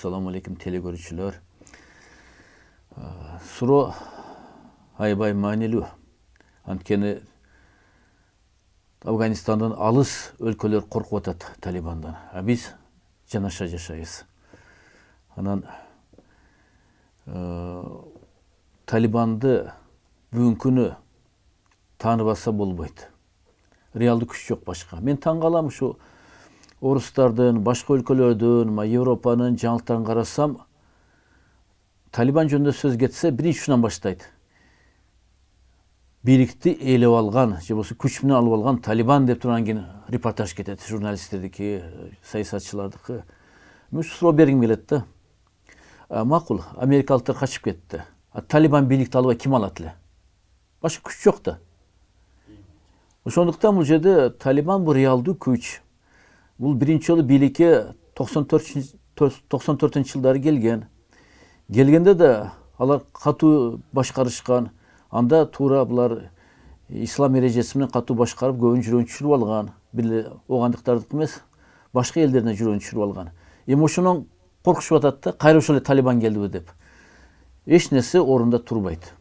Assalamu alaikum telegörүүчүлөр. Суроо аябай маанилүү. Анткени Афганистандан алыс өлкөлөр коркуп атат Талибандан. А биз жанаша жашайбыз. Анан Талибанды бүгүнкү күнү тааныбаса болбойт. Реалдуу күч жок башка. Мен таң калам ушу орустардын, башка өлкөлөрдүн, Европанын жаңылыктарын карасам, Талибан жөнүндө сөз кетсе, биринчи ушунан баштайт. Бийликти ээлеп алган, же болбосо күч менен алып алган Талибан деп турган кийин репортаж кетет, журналисттердики, саясатчылардыкы. Мен суроо бергим келет да. Макул, америкалыктар качып кетти. Талибан бийликти албай ким алат эле? Башка күч жок да. Ошондуктан бул жерде Талибан бул реалдуу күч. Бул биринчи жолу бийликке 94-жылдары келген. Келгенде да алар катуу башкарышкан. Анда туура булар ислам эрежеси менен катуу башкарып, көбүн жүрөгүн түшүрүп алган. Бир огандыктардык эмес, башка элдердин жүрөгүн түшүрүп алган. Эми ошонун коркушуп атат да, кайра ошол эле Талибан келдиби деп. Эч нерсе орунда турбайт.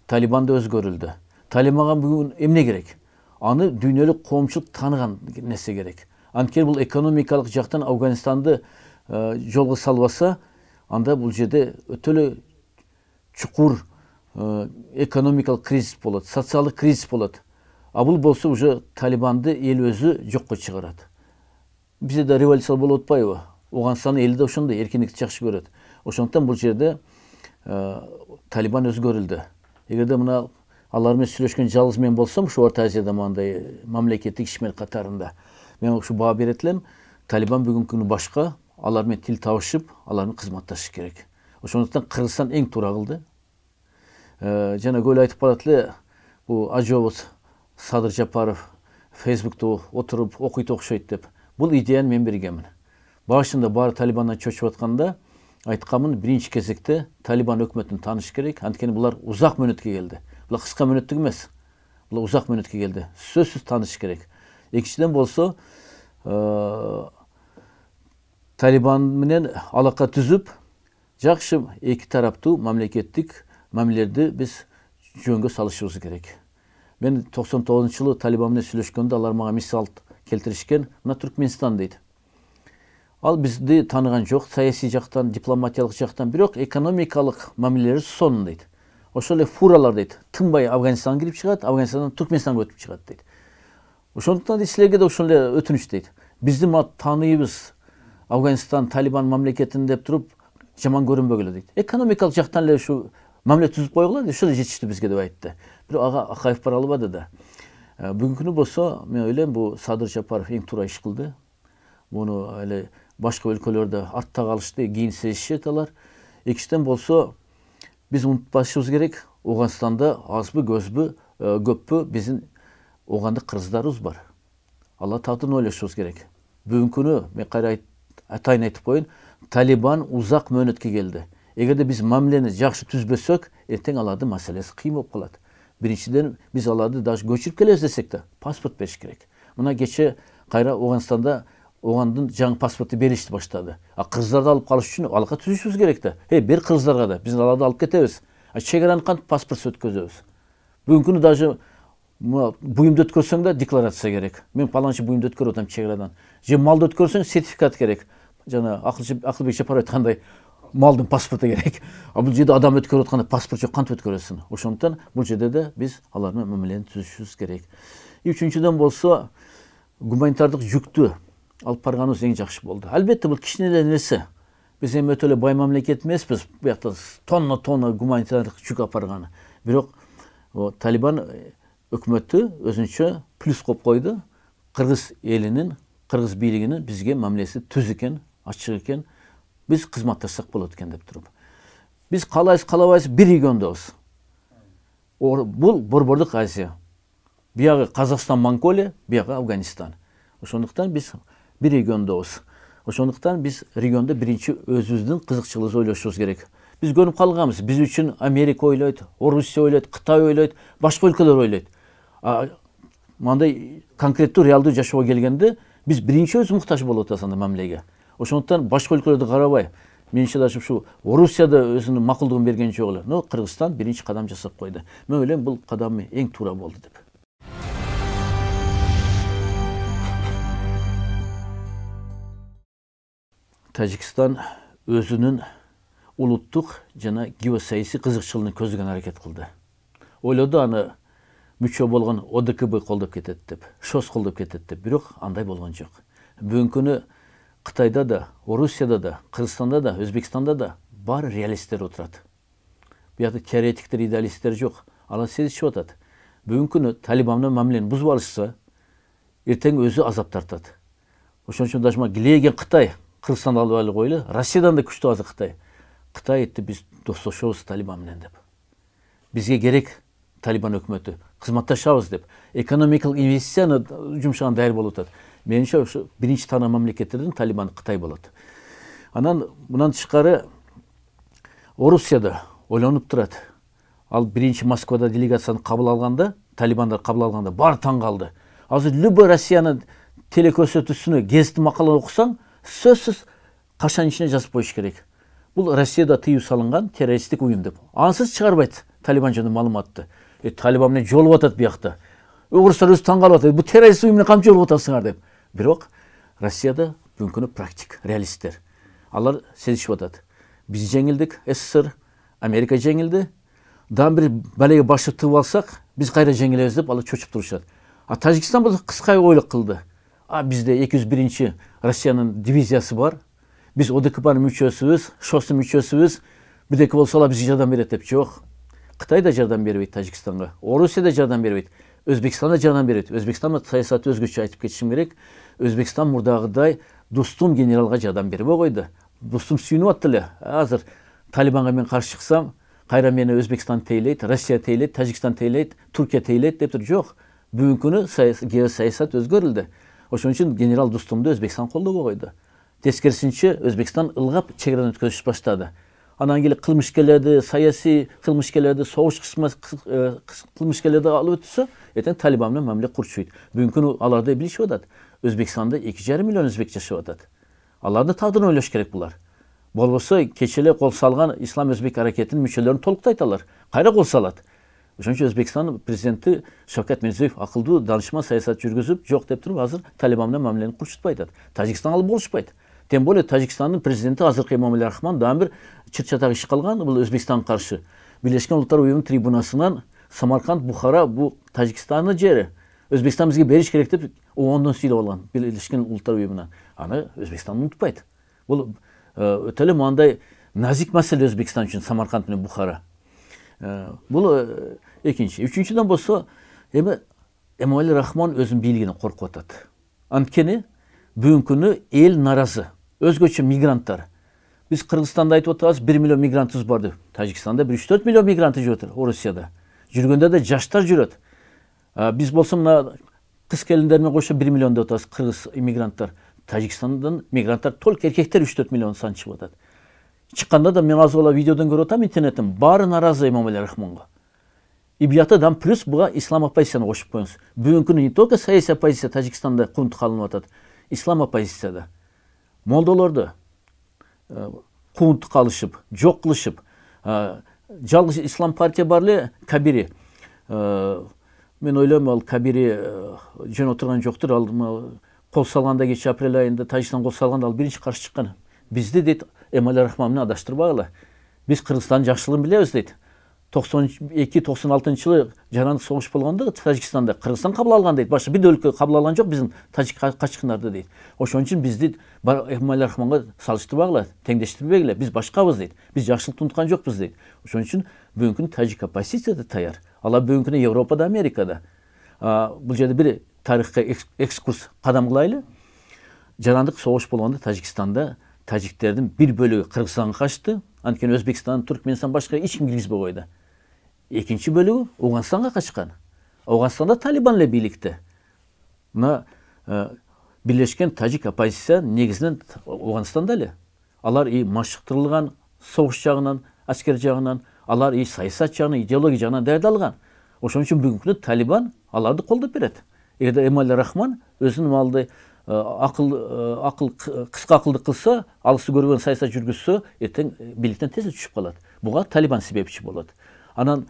Талибан да өзгөрүлдү. Талибанга бүгүн эмне керек? Аны дүйнөлүк коомчулук тааныган нерсе керек. Анткени бул экономикалык жактан Афганистанды жолго салбаса, анда бул жерде өтө эле чукур экономикалык кризис болот, социалдык кризис болот. А бул болсо уже Талибанды эл өзү жокко чыгарат. Бизде да революция болуп атпайбы? Оганстандын эли да ошондой эркиндикти жакшы көрөт. Ошондуктан бул жерде Талибан өзгөрүлдү. Эгерде мына алар менен сүйлөшкөн жалгыз мен болсом, ушу Орто Азияда мындай мамлекеттик ишмер катарында, мен ушу баа берет элем. Талибан бүгүнкү күнү башка, алар менен тил табышып, алар менен кызматташыш керек. Ошондуктан Кыргызстан эң туура кылды. Жана көп айтып барат эле, бул Ажобов Садыр Жапаров Фейсбукта отуруп окуйт окшойт деп. Бул идеяны мен бергенмин. Башында баары Талибандан чочуп атканда айтканмын, биринчи кезекте Талибан өкмөтүн тааныш керек. Анткени булар узак мөөнөткө келди. Булар кыска мөөнөттүк эмес. Булар узак мөөнөткө келди. Сөзсүз тааныш керек. Экинчиден болсо, Талибан менен алака түзүп, жакшы эки тараптуу мамлекеттик мамилелерди биз жөнгө салышыбыз керек. Мен 99-жылы Талибан менен сүйлөшкөндө алар мага мисал келтиришкен, мына Түркмөнстан дейт. Ал бизди тааныган жок, саясий жактан, дипломатиялык жактан, бирок экономикалык мамилелери сонун дейт. Ошол эле фуралар дейт, тынбай Афганистанга кирип чыгат, Афганистандан Түркмөнстанга өтүп чыгат дейт. Ошондуктан силерге да ошол эле өтүнүч дейт. Бизди тааныйбыз, Афганистан Талибан мамлекетин деп туруп жаман көрүнбөгүлө дейт. Экономикалык жактан эле ушу мамиле түзүп койгула, ошол эле жетиштүү бизге деп айтты. Бирок ага Акаев бара албады да. Бүгүнкү күнү болсо, мен ойлойм, бул Садыр Жапаров эң туура иш кылды. Муну эле башка өлкөлөрдө артта калышты, кийин сезишет алар. Экинчиден болсо, биз унутпашыбыз керек, Оганстанда азбы, көппү биздин огандык кыргыздарыбыз бар. Алар тагдырын ойлошубуз керек. Бүгүнкү күнү мен кайра атайын айтып коеюн, Талибан узак мөөнөткө келди. Эгерде биз мамилени жакшы түзбөсөк, эртең алардын маселеси кыйын болуп калат. Биринчиден, биз аларды даже көчүрүп келебиз десек да, паспорт бериш керек. Мына кече кайра Оганстанда огандын жаңы паспорту беришти баштады. А кыргыздарды алып калыш үчүн алака түзүшүбүз керек да. Бир кыргыздарга да биз аларды алып кетебиз. Чек араны кантип паспортсуз өткөзөбүз? Бүгүнкү күнү даже буюмду өткөрсөң да декларация керек. Мен паланчы буюмду өткөрүп атам чек арадан. Же малды өткөрсөң сертификат керек. Жана Акылбек Жапаров айткандай, малдын паспорту керек. А бул жерде адам өткөрүп атканда паспорт жок, кантип өткөрөсүң? Ошондуктан бул жерде да биз алар менен мамилени түзүшүбүз керек. Үчүнчүдөн болсо, гуманитардык жүктү алып барганыбыз эң жакшы болду. Албетте бул кичине эле нерсе. Биз эми өтө эле бай мамлекет эмеспиз. Буякта тонна гуманитардык жүк алып барганы. Бирок Талибан өкмөтү өзүнчө плюс коюп койду. Кыргыз элинин, кыргыз бийлигинин бизге мамилеси түз экен, ачык экен. Биз кызматташсак болот экен деп туруп. Биз каалабайбыз бир региондобуз. Бул Борбордук Азия. Биягы Казакстан, Монголия, биягы Афганистан. Ошондуктан биз бир региондобуз. Ошондуктан биз региондо биринчи өзүбүздүн кызыкчылыгыбызды ойлошубуз керек. Биз көнүп калганбыз. Биз үчүн Америка ойлойт, Орусия ойлойт, Кытай ойлойт, башка өлкөлөр ойлойт. Мындай конкреттүү, реалдуу жашоого келгенде биз биринчи өзү муктаж болуп атабыз анда мамилеге. Ошондуктан башка өлкөлөрдү карабай, меніңше да şu Орусияда өзінің мақұлдығын берген жоқ эле. Но Кыргызстан биринчи кадам жасап койду. Мен ойлойм бул кадам эң туура болду деп. Тажикстан өзүнүн улуттук жана геосаясий кызыкчылыгын көзгөн аракет кылды. Ойлоду аны мүчө болгон ОДКБ колдоп кетет деп, ШОС колдоп кетет деп, бирок андай болгон жок. Бүгүнкү күнү Кытайда да, Орусияда да, Кыргызстанда да, Өзбекстанда да бар реалисттер отурат. Буякта теоретиктер, идеалисттер жок. Алар сезишип атат. Бүгүнкү күнү Талибандын мамилени бузуп алышса, эртең өзү азап тартат. Ошон үчүн дажма килеген Кытай, Кыргызстанды алып алып койлу, Россиядан да күчтүү азыр Кытай. Кытай айтты, биз достошобуз Талибан менен деп. Бизге керек Талибан өкмөтү, кызматташабыз деп. Экономикалык инвестицияны жумшаган даяр болуп атат. Менимче ушу биринчи тана мамлекеттердин Талибан Кытай болот. Анан мындан тышкары Орусияда ойлонуп турат. Ал биринчи Москвада делегацияны кабыл алганда, Талибандар кабыл алганда баары таң калды. Азыр любой Россиянын телекөрсөтүүсүнө, гезит макаланы окусаң, сөзсүз кашан ичине жазып коюш керек. Бул Россияда тыюу салынган террористтик уюм деп. Ансыз чыгарбайт Талибан жөнүндө маалыматты. Талибан менен жолуп атат биякта. Орустар өзү таң калып атат. Бул террорист уюм менен кантип жолуп атасыңар деп. Бирок Россияда бүгүнкү күнү практик, реалисттер. Алар сезишип атат. Биз жеңилдик, СССР, Америка жеңилди. Дан бир балеге башы тыгып алсак, биз кайра жеңилебиз деп алар чочуп турушат. А Тажикстан бул кыска ойлук кылды. Бизде 201 Россиянын дивизиясы бар. Биз ОДКБнын мүчөсүбүз, ШОСтун мүчөсүбүз. Бирдеке болсо алар бизге жардам берет деп. Жок. Кытай да жардам бербейт Тажикстанга. Орусия да жардам бербейт. Өзбекстан да жардам берет. Өзбекстан саясаты өзгөчө айтып кетишим керек. Өзбекстан мурдагыдай Дустум генералга жардам бербей койду. Дустум сүйүнүп аттı эле. Азыр Талибанга мен каршы чыксам, кайра мени Өзбекстан тейлейт, Россия тейлейт, Тажикстан тейлейт, Туркия тейлейт деп тур. Жок. Бүгүнкү күнү геосаясат өзгөрүлдү. Ошон үчүн генерал Дустумду Өзбекстан колдобой койду. Тескерисинче Өзбекстан ылгап чегарадан өткөзүш баштады. Анан келип кылмышкерлерди, саясий кылмышкерлерди, согуш кылмышкерлерди алып өтсө, эртең Талибан менен мамиле курчуйт. Бүгүнкү күнү аларды билишип атат. Өзбекстанда 2,5 миллион өзбек жашап атат. Аларды тагдырын ойлош керек булар. Болбосо кечеле кол салган Ислам өзбек аракетинин мүчөлөрүн толуктайт алар. Кайра кол салат. Ошон үчүн Өзбекстан президенти Шавкат Мирзиёев акылдуу данышман саясат жүргүзүп, жок деп туруп азыр Талибан менен мамилени курчутпай атат. Тажикстан алып болушпайт. Тем более Тажикстандын президенти азыркы Эмомали Рахмон дагы бир чыр-чатак иш кылган, бул Өзбекстанга каршы. Бирлешкен Улуттар уюмунун трибунасынан Самарканд, Бухара бул Тажикстандын жери. Өзбекстан бизге бериш керек деп ООНдон сүйлөп алган Бирлешкен Улуттар уюмунан. Аны Өзбекстан унутпайт. Бул өтө эле мындай назик маселе Өзбекстан үчүн Самарканд менен Бухара. Бул экинчи. Үчүнчүдөн болсо, эми Эмомали Рахмон өзүнүн бийлигине коркуп атат. Анткени бүгүнкү күнү эл наразы. Өзгөчө мигранттар. Биз Кыргызстанда айтып атабыз, 1 миллион мигрантыбыз бар деп. Тажикстанда 1-4 миллион мигрант жүрөт, Орусияда. Жүргөндө да жаштар жүрөт. Биз болсо мына кыз келиндер менен кошо 1 миллион деп атабыз кыргыз иммигранттар. Тажикстандан мигранттар толук эркектер 3-4 миллион сан чыгып атат. Чыкканда да мен азыр видеодон көрүп атам интернеттен, баары наразы Эмомали Рахмонго. И бияктадан плюс буга ислам оппозицияны кошуп коюңуз. Бүгүнкү күнү не только саясий оппозиция Тажикстанда кунтук алынып атат, ислам оппозицияда. Молдолорду кунтук алышып, жок кылышып, жалгыз ислам партия бар эле Кабири. Мен ойлойм ал Кабири жөн отурган жоктур. Ал кол салганда кече апрель айында Тажикстан кол салганда ал биринчи каршы чыккан. Бизди дейт Эмомали Рахмон менен адаштырбагыла. Биз Кыргызстандын жакшылыгын билебиз дейт. 92-96 жылы жарандык согуш болгондо Тажикстанда Кыргызстан кабыл алган дейт. Башка бир өлкө кабыл алган жок биздин тажик качкындарды дейт. Ошон үчүн бизди Эмомали Рахмонго салыштырбагыла, теңдештирбегиле. Биз башкабыз дейт. Биз жакшылык унуткан жокпуз дейт. Ошон үчүн бүгүнкү күнү тажик оппозиция да таяр. Алар бүгүнкү күнү Европада, Америкада. Бул жерде бир тарыхка экскурс кадам кылайлы. Жарандык согуш болгондо Тажикстанда тажиктердин бир бөлүгү Кыргызстанга качты. Анткени Өзбекстан, Туркменстан башка эч ким киргизбей койду. Экинчи бөлүгү Ауганстанга качкан. Ауганстанда Талибан эле бийликте. Мына бирлешкен тажик оппозиция негизинен Ауганстанда эле. Алар и машыктырылган согуш жагынан, аскер жагынан, алар и саясат жагынан, идеология жагынан даярдалган. Ошон үчүн бүгүнкү күнү Талибан аларды колдоп берет. Эгерде Эмомали Рахмон өзүнүн малды акыл кыска акылды кылса, алысы көргөн саясат жүргүзсө, эртең бийликтен тез түшүп калат. Буга Талибан себепчи болот. Анан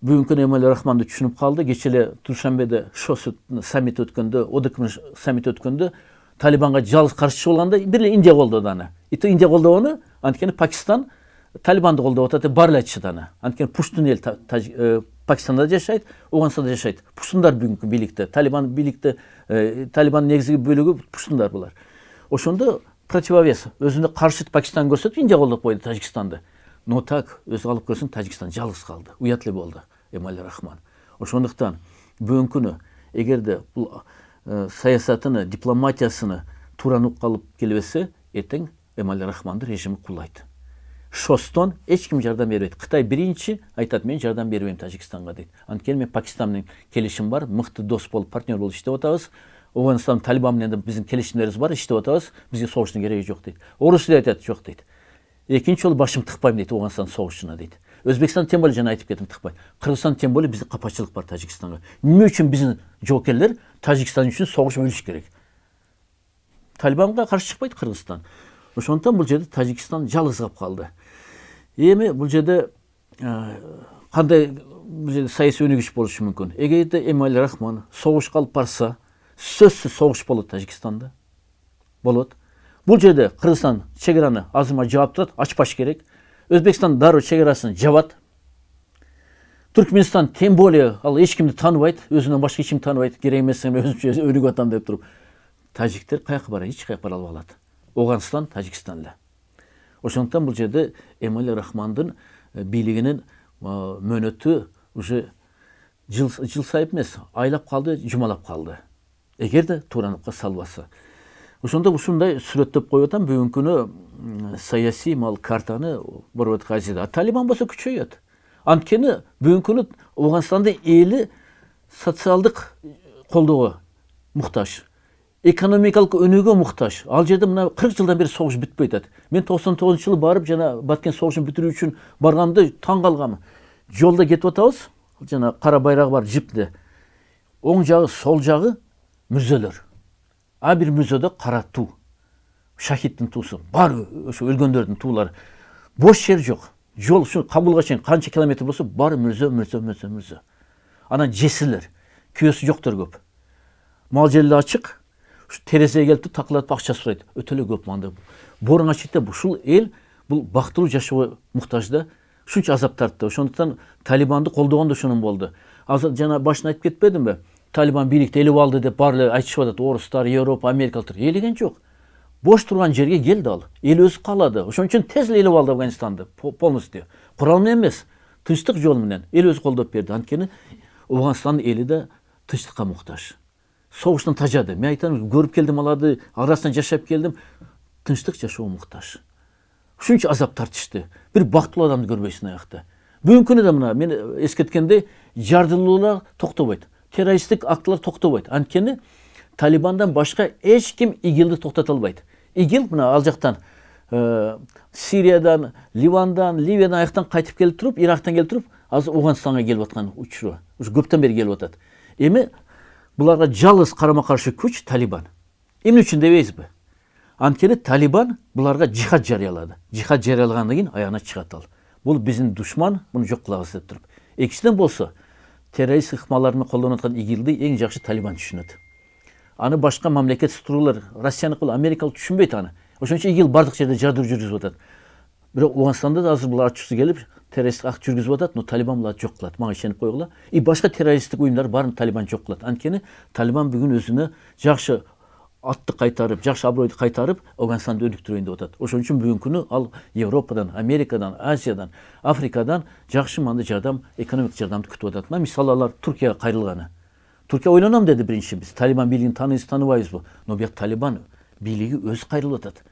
бүгүнкү Эмомали Рахмонду түшүнүп калды. Кече эле Душанбеде ШОС саммит өткөндө, ОДКБ саммит өткөндө Талибанга жалгыз каршы болгондо бир эле Индия колдоду аны. Индия колдогону, анткени Пакистан Талибанды колдоп атат деп баары эле айтышат аны. Анткени пуштун эл Пакистанда жашайт, Афганстанда жашайт. Пуштундар бүгүнкү бийликте, Талибан бийликте, Талибандын негизги бөлүгү пуштундар булар. Ошондо противовес өзүнө каршы Пакистан көрсөтүп Индия колдоп койду Тажикстанды. Но так өзү алып көрсөң Тажикстан жалгыз калды. Уят эле болду Эмомали Рахмон. Ошондуктан бүгүнкү күнү эгерде бул саясатыны, дипломатиясыны туура нук калып келбесе, эртең Эмомали Рахмонду режими кулайт. ШОСтон эч ким жардам бербейт. Кытай биринчи айтат, мен жардам бербейм Тажикстанга дейт. Анткени мен Пакистан менен келишим бар, мыкты дос болуп, партнер болуп иштеп атабыз. Афганстан Талибан менен да биздин келишимдерибиз бар, иштеп атабыз. Бизге согуштун кереги жок дейт. Орус эле айтат, жок дейт. Экинчи жолу башым тыкпайм дейт Афганстан согушуна дейт. Өзбекстан тем более жана айтып кеттим тыкпайт. Кыргызстан тем более бизде капачылык бар Тажикстанга. Эмне үчүн биздин жоокерлер Тажикстан үчүн согушуп өлүш керек? Талибанга каршы чыкпайт Кыргызстан. Ошондуктан бул жерде Тажикстан жалгыз калып калды. Эми бул жерде кандай бул жерде саясий өнүгүш болушу мүмкүн? Эгерде Эмомали Рахмон согушка алып барса, сөзсүз согуш болот Тажикстанда. Болот. Бул жерде Кыргызстан чек араны азырма жаап турат, ачпаш керек. Өзбекстан дароо чек арасын жабат. Түркменстан тем более ал эч кимди тааныбайт, өзүнөн башка эч кимди тааныбайт, керек эмес өзүнчө өнүгүп атам деп туруп. Тажиктер каяка барат? Эч каяка бара албай калат. Афганстан, Тажикстан эле. Ошондуктан бул жерде Эмомали Рахмондун бийлигинин мөөнөтү уже жыл сайып эмес, айлап калды, жумалап калды. Эгерде туураныкка салбаса. Ошондо ушундай сүрөттөп коюп атам, бүгүнкү күнү саясий картаны боруп аткан. Талибан болсо күчөйөт. Анткени бүгүнкү күнү Афганстандын эли социалдык колдоого муктаж. Экономикалык өнүгүүгө муктаж. Ал жерде мына 40 жылдан бери согуш бүтпөй атат. Мен 99-жылы барып жана Баткен согушун бүтүрүү үчүн барганда таң калгам. Жолдо кетип атабыз. Жана кара байрагы бар жипте. Оң жагы, сол жагы мүрзөлөр. А бир мүрзөдө кара туу. Шахиддин туусу. Бар ошо өлгөндөрдүн туулары. Бош жер жок. Жол ушу Кабулга чейин канча километр болсо бар мүрзө. Анан жесирлер. Күйөөсү жоктор көп. Мал жерлер ачык. Ушу терезеге келип такылатып акча сурайт. Өтө эле көп манда. Борун ачыкта ушул эл бул бактылуу жашоого муктаж да. Ушунча азап тартты. Ошондуктан Талибанды колдогон да ошонун болду. Азыр жана башына айтып кетпедимби? Талибан бийликти элип алды деп баары эле айтышып атат. Орустар, Европа, Америкалыктар элеген жок. Бош турган жерге келди ал. Эл өзү каалады. Ошон үчүн тез эле элип алды Афганистанды полностью. Курал менен эмес, тынчтык жолу менен эл өзү колдоп берди. Анткени Афганстандын эли да тынчтыкка муктаж. Согуштан тажады. Мен айтам, көрүп келдим аларды, арасынан жашап келдим. Тынчтык жашоого муктаж. Ушунча азап тартышты. Бир бактылуу адамды көрбөйсүң аякта. Бүгүнкү күнү да мына мен эскерткендей жардылуулар токтобойт. Террористтик актылар токтобойт. Анткени Талибандан башка эч ким ИГИЛди токтото албайт. ИГИЛ мына ал жактан Сириядан, Ливандан, Ливиядан аяктан кайтып келип туруп, Ирактан келип туруп, азыр Афганистанга келип аткан учуру. Ушу көптөн бери келип атат. Эми буларга жалгыз карама-каршы күч Талибан. Эмне үчүн дебейсизби? Анткени Талибан буларга жихад жарыялады. Жихад жарыялагандан кийин аягына чыгат ал. Бул биздин душман, муну жок кылабыз деп туруп. Экинчиден болсо, террорист ыкмаларын колдонуп аткан ИГИЛди эң жакшы Талибан түшүнөт. Аны башка мамлекет структуралар, Россияныкы, Америкалык түшүнбөйт аны. Ошон үчүн ИГИЛ бардык жерде жардыруу жүргүзүп атат. Бирок Афганстанда да азыр булар ачуусу келип, террористтик акт жүргүзүп атат, но Талибан буларды жок кылат. Мага ишенип койгула. И башка террористтик уюмдар баарын Талибан жок кылат. Анткени Талибан бүгүн өзүнө жакшы атты кайтарып, жакшы абройду кайтарып, Афганистанды өнүктүрөйүн деп атат. Ошон үчүн бүгүнкү күнү ал Европадан, Америкадан, Азиядан, Африкадан жакшы мындай жардам, экономик жардамды күтүп атат. Мына мисалы алар Туркияга кайрылганы. Туркия ойлоном деди биринчи, биз Талибан бийлигин тааныбайбыз, тааныбайбызбы? Но бияк Талибан бийлиги өзү кайрылып атат.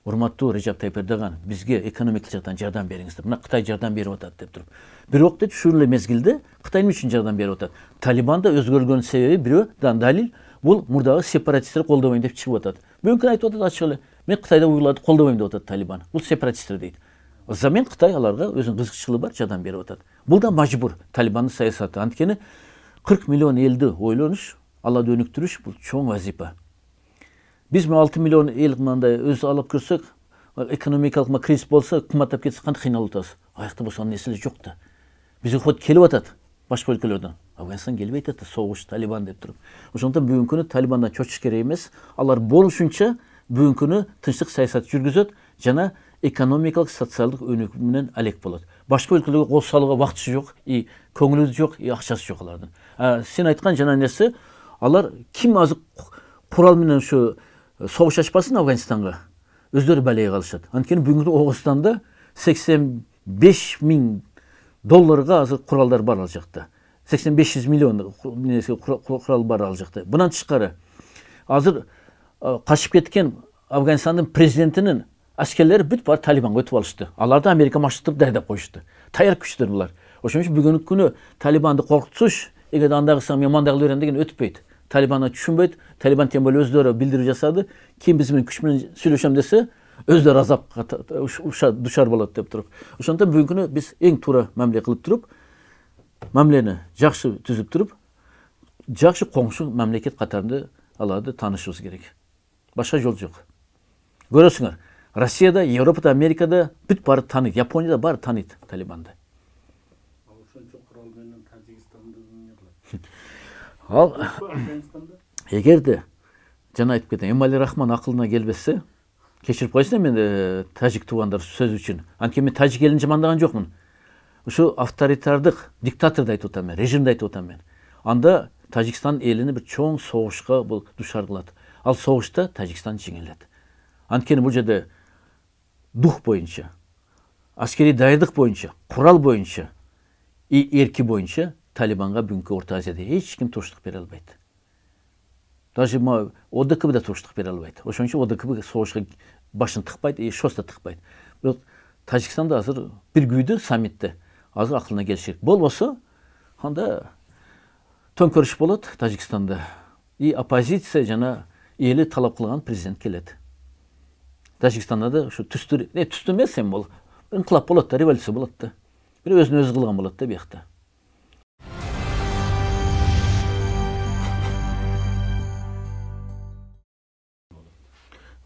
Урматтуу Режеп Тайип Эрдоган, бизге экономикалык жактан жардам бериңиздер. Мына Кытай жардам берип атат деп туруп. Бирок дейт, ушул эле мезгилде Кытай эмне үчүн жардам берип атат? Талибан да өзгөргөн себеби бирөөдан далил, бул мурдагы сепаратисттер колдобойм деп чыгып атат. Бүгүнкү айтып атат ачык эле. Мен Кытайда уйгурларды колдобойм деп атат Талибан. Бул сепаратисттер дейт. Замен Кытай аларга өзүнүн кызыкчылыгы бар, жардам берип атат. Бул да мажбур Талибандын саясаты. Анткени 40 миллион элди ойлонуш, аларды өнүктүрүш бул чоң вазипа. Biz 6 milyon ел мындай өз алып көрсек, экономикалық кризис болса, кымбаттап кетсе қандай қиналып отырсыз. Аяқта болса несілі жоқ та. Бізге ход келіп атады башқа өлкелерден. Афганистан келбей атады, соғыс, Талибан деп тұрып. Ошондон бүгүнкү күнү Талибандан чочуш керек эмес. Алар болушунча бүгүнкү күнү тынчтык саясат жүргүзөт жана экономикалык, социалдык өнүгүү менен алек болот. Башка өлкөлөргө кол салууга убактысы жок, көңүлү жок, акчасы жок алардын. Сен айткан жана нерсе, алар ким азыр курал менен ушу соғыш ачпасын Афганистанга, өздөрү балайга калышат. Анткени бүгүнкү Оғузстанда $85,000 азыр куралдар бар ал жакта. 8500 миллион курал бар ал жакта. Бунан тышкары азыр качып кеткен Афганистандын президентинин аскерлери бүт бар Талибанга өтүп алышты. Аларды Америка машыктырып дайдап коюшту. Таяр күчтөр булар. Ошон үчүн бүгүнкү күнү Талибанды коркутуш, эгер андагысаң мен мандагы берем деген өтпөйт. Талибанга түшүнбөйт. Талибан тем более өздөрү билдирүү жасады. Ким биз менен күч менен сүйлөшөм десе, өздөрү азапка душар болот деп туруп. Ошондон бүгүнкү күнү биз эң туура мамиле кылып туруп, мамилени жакшы түзүп туруп, жакшы коңшу мамлекет катарында аларды таанышыбыз керек. Башка жол жок. Көрөсүңөр, Россияда, Европада, Америкада бүт баары тааныйт, Японияда баары тааныйт Талибанды. Ошончо курал менен Тажикстанда эмне кылат? Ал эгерде жана айтып кетем, Эмомали Рахмон акылына келбесе, кечирип койсун мен тажик туугандар сөз үчүн. Анткени мен тажик элин жамандаган жокмун. Ушу авторитардык диктаторду айтып атам мен, режимди айтып атам мен. Анда Тажикстан элини бир чоң согушка бул душар кылат. Ал согушта Тажикстан жеңилет. Анткени бул жерде дух боюнча, аскери даярдык боюнча, курал боюнча, эрки боюнча Талибанга бүгүнкү Орто Азияда эч ким туруштук бере албайт. Даже ОДКБ да туруштук бере албайт. Ошон үчүн ОДКБ согушка башын тыкпайт, шос да тыкпайт. Бирок Тажикстанда азыр бир күйдө саммитте азыр акылына келиш керек. Болбосо, анда төңкөрүш болот Тажикстанда. Оппозиция жана эли талап кылган президент келет. Тажикстанда да ушу түстү эмес эми бул инкылап болот да, революция болот да. Бир өзүн өзү кылган болот да биякта.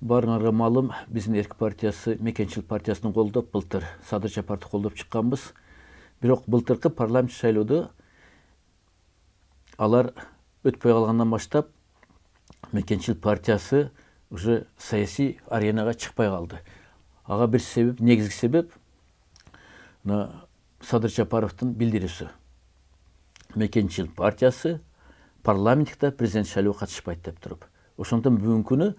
Барыңарга маалым, биздин Эрк партиясы Мекенчилик партиясын колдоп, былтыр Садыр Жапарды колдоп чыкканбыз. Бирок былтыркы парламент шайлоодо алар өтпөй калгандан баштап Мекенчилик партиясы уже саясий аренага чыкпай калды. Ага бир себеп, негизги себеп Садыр Жапаровдун билдирүүсү. Мекенчилик партиясы парламенттикте президент шайлоого катышпайт деп туруп. Ошондон бүгүнкү күнү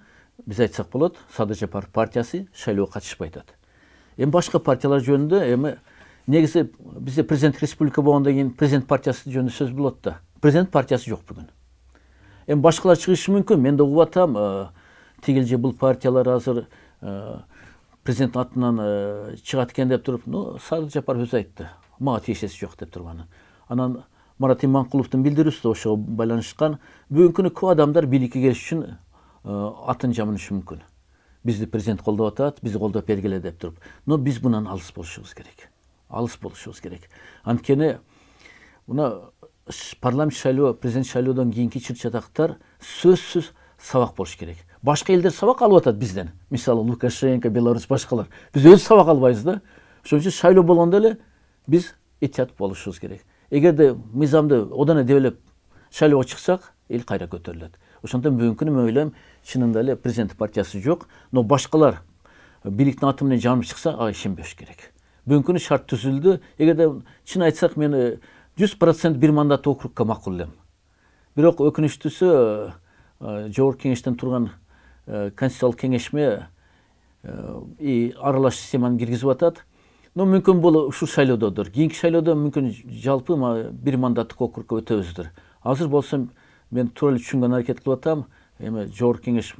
биз айтсак болот, Садыр Жапаров партиясы шайлоого катышпай атат. Эми башка партиялар жөнүндө эми негизи бизде президент республика болгондон кийин президент партиясы жөнүндө сөз болот да. Президент партиясы жок бүгүн. Эми башкалар чыгышы мүмкүн, мен да угуп атам, тигил же бул партиялар азыр президент атынан чыгат экен деп туруп, Садыр Жапаров өзү айтты. Мага тиешеси жок деп турганы. Анан Марат Иманкуловдун билдирүүсү ошого байланышкан. Бүгүнкү күнү көп адамдар бийликке келиш үчүн атын жамынышы мүмкүн. Бизди президент колдоп атат, бизди колдоп бергиле деп туруп. Но биз мындан алыс болушубуз керек. Алыс болушубуз керек. Анткени мына парламент шайлоо, президент шайлоодон кийинки чыр-чатактар сөзсүз сабак болуш керек. Башка элдер сабак алып атат бизден. Мисалы Лукашенко, Беларусь, башкалар. Биз өз сабак албайбыз да. Ошон үчүн шайлоо болгондо эле биз этият болушубуз керек. Эгерде мыйзамды одан дебелеп шайлоого чыксак, эл кайра көтөрүлөт. Ошондон бүгүнкү күнү мен ойлойм, чынында эле президент партиясы жок, но башкалар бийликтин аты менен жанып чыкса, ага ишенбеш керек. Бүгүнкү күнү шарт түзүлдү. Эгерде чын айтсак, мен 100% бир мандаттуу округка макул элем. Бирок өкүнүчтүүсү жогорку кеңештен турган конституциялык кеңешме аралаш системаны киргизип атат. Но мүмкүн бул ушул шайлоододур. Кийинки шайлоодо мүмкүн жалпы бир мандаттык округка өтөбүздүр. Азыр болсо мен туура эле түшүнгөн аракет кылып атам. Эми жогорку кеңеш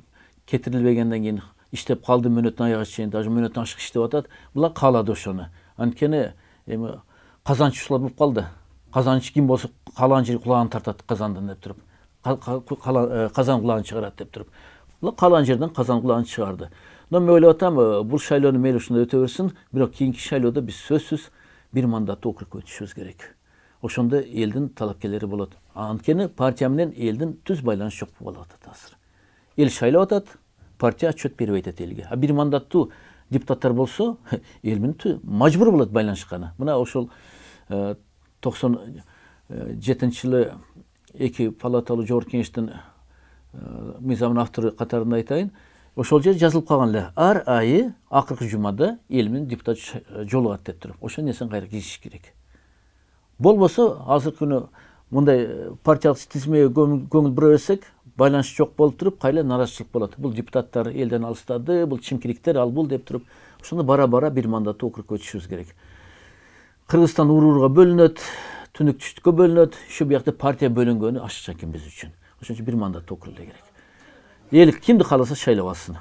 кетирилбегенден кийин иштеп калды, мөөнөттүн аягына чейин, даже мөөнөттөн ашык иштеп атат. Булар каалады ошону. Анткени эми казанчылар болуп калды. Казанчы ким болсо каалаган жери кулагын тартат казандан деп туруп. Казан кулагын чыгарат деп туруп. Булар каалаган жерден казан кулагын чыгарды. Но мен ойлоп атам, бул шайлоону мейли ушундай өтө берсин, бирок кийинки шайлоодо биз сөзсүз бир мандаттуу округка өтүшүбүз керек. Ошондо элдин талапкерлери болот. Анткени партия менен элдин түз байланышы жок болуп атат азыр. Эл шайлап атат, партия отчет бербейт элге. А бир мандаттуу депутаттар болсо, эл менен мажбур болот байланышканы. Мына ошол 97-жылы эки палаталуу жогорку кеңештин мыйзамынын автору катарында айтайын. Ошол жер жазылып калган эле. Ар айы акыркы жумада эл менен депутат жолугат деп туруп. Ошол нерсени кайра киргизиш керек. Болбосо азыркы күнү мындай партиялык тизмеге көңүл бура берсек, байланыш жок болуп туруп, кайра наразычылык болот. Бул депутаттар элден алыстады, бул чимкириктер, ал бул деп туруп, ошондо бара-бара бир мандаттуу округга өтүшүбүз керек. Кыргызстан урууга бөлүнөт, түнүк түштүккө бөлүнөт. Ошо биякта партия бөлүнгөнү ачык экен биз үчүн. Ошон үчүн бир мандаттуу округ эле керек. Эл кимди кааласа шайлап алсын.